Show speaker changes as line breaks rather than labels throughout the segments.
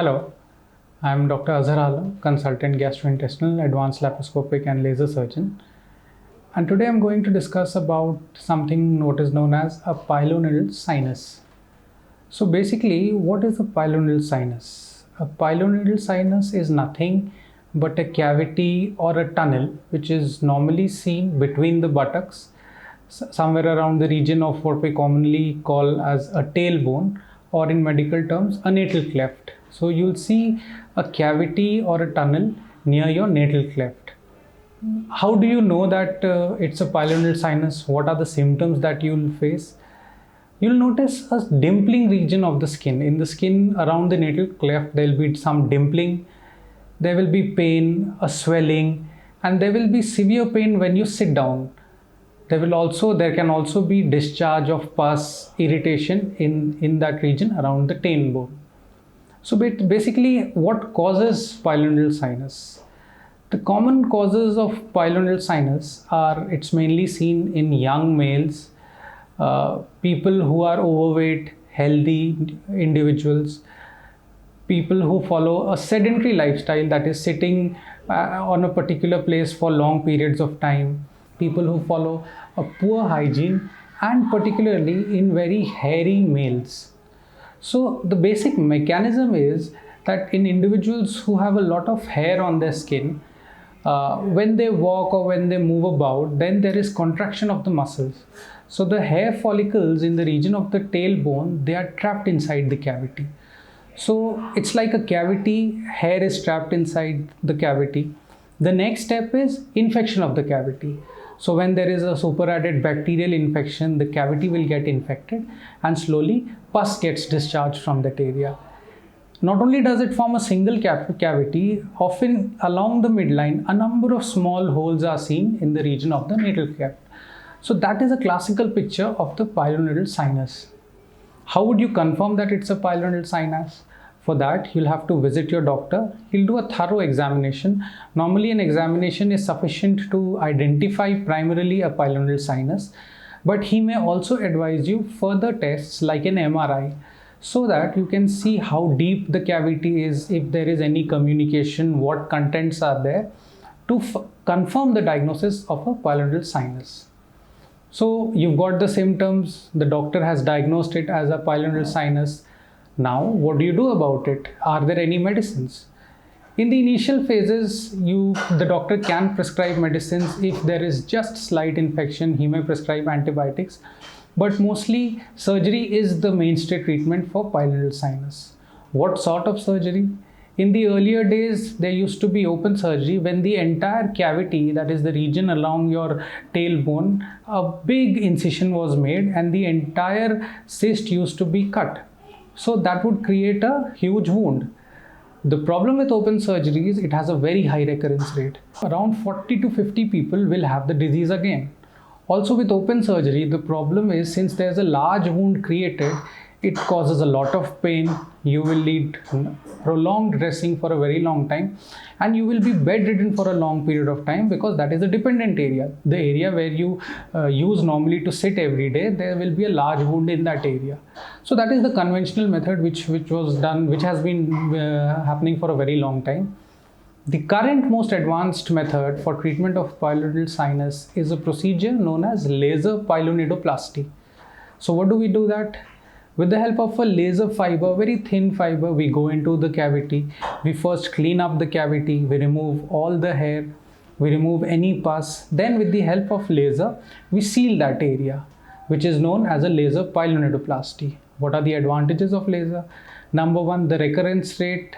Hello, I am Dr. Azhar Alam, consultant gastrointestinal, advanced laparoscopic and laser surgeon. And today I am going to discuss about something what is known as a pilonidal sinus. So basically, what is a pilonidal sinus? A pilonidal sinus is nothing but a cavity or a tunnel which is normally seen between the buttocks, somewhere around the region of what we commonly call as a tailbone, or in medical terms a natal cleft. So you'll see a cavity or a tunnel near your natal cleft. How do you know that it's a pilonidal sinus? What are the symptoms that you'll face? You'll notice a dimpling region of the skin. In the skin around the natal cleft, there will be some dimpling, there will be pain, a swelling, and there will be severe pain when you sit down. There can also be discharge of pus, irritation in that region around the tailbone. So basically, what causes pilonidal sinus? The common causes of pilonidal sinus are, it's mainly seen in young males, people who are overweight, healthy individuals, people who follow a sedentary lifestyle, that is sitting on a particular place for long periods of time, people who follow a poor hygiene, and particularly in very hairy males. So the basic mechanism is that in individuals who have a lot of hair on their skin, when they walk or when they move about, then there is contraction of the muscles. So the hair follicles in the region of the tailbone, they are trapped inside the cavity. So it's like a cavity, hair is trapped inside the cavity. The next step is infection of the cavity. So when there is a superadded bacterial infection, the cavity will get infected and slowly pus gets discharged from that area. Not only does it form a single cavity, often along the midline, a number of small holes are seen in the region of the natal cleft. So that is a classical picture of the pilonidal sinus. How would you confirm that it's a pilonidal sinus? For that, you'll have to visit your doctor. He'll do a thorough examination. Normally, an examination is sufficient to identify primarily a pilonidal sinus, but he may also advise you further tests like an MRI, so that you can see how deep the cavity is, if there is any communication, what contents are there, to confirm the diagnosis of a pilonidal sinus. So you've got the symptoms, the doctor has diagnosed it as a pilonidal sinus. Now, what do you do about it? Are there any medicines? In the initial phases, the doctor can prescribe medicines. If there is just slight infection, he may prescribe antibiotics. But mostly, surgery is the mainstay treatment for pilonidal sinus. What sort of surgery? In the earlier days, there used to be open surgery when the entire cavity, that is the region along your tailbone, a big incision was made and the entire cyst used to be cut. So that would create a huge wound. The problem with open surgery is it has a very high recurrence rate. Around 40 to 50 people will have the disease again. Also with open surgery, the problem is since there's a large wound created, it causes a lot of pain. You will need prolonged dressing for a very long time, and you will be bedridden for a long period of time, because that is a dependent area. The area where you use normally to sit every day, there will be a large wound in that area. So that is the conventional method which has been happening for a very long time. The current most advanced method for treatment of pilonidal sinus is a procedure known as laser pilonidoplasty. So what do we do that? With the help of a laser fiber, very thin fiber, we go into the cavity. We first clean up the cavity. We remove all the hair. We remove any pus. Then with the help of laser, we seal that area, which is known as a laser pilonidoplasty. What are the advantages of laser? Number one, the recurrence rate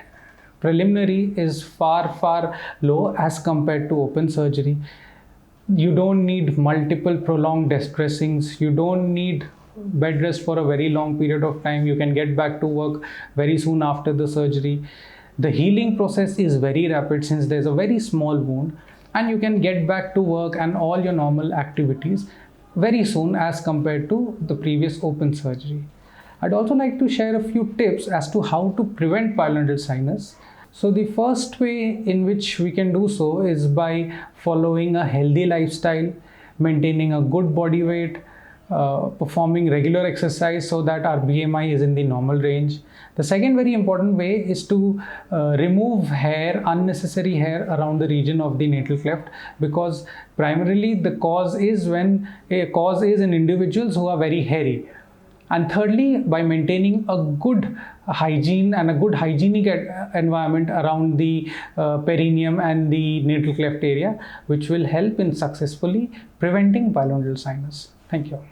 preliminary is far low as compared to open surgery. You don't need multiple prolonged dressings. You don't need bed rest for a very long period of time. You can get back to work very soon after the surgery. The healing process is very rapid since there's a very small wound, and you can get back to work and all your normal activities very soon as compared to the previous open surgery. I'd also like to share a few tips as to how to prevent pilonidal sinus. So the first way in which we can do so is by following a healthy lifestyle, maintaining a good body weight, performing regular exercise so that our BMI is in the normal range. The second very important way is to remove hair, unnecessary hair around the region of the natal cleft, because primarily the cause is in individuals who are very hairy. And thirdly, by maintaining a good hygiene and a good hygienic environment around the perineum and the natal cleft area, which will help in successfully preventing pilonidal sinus. Thank you.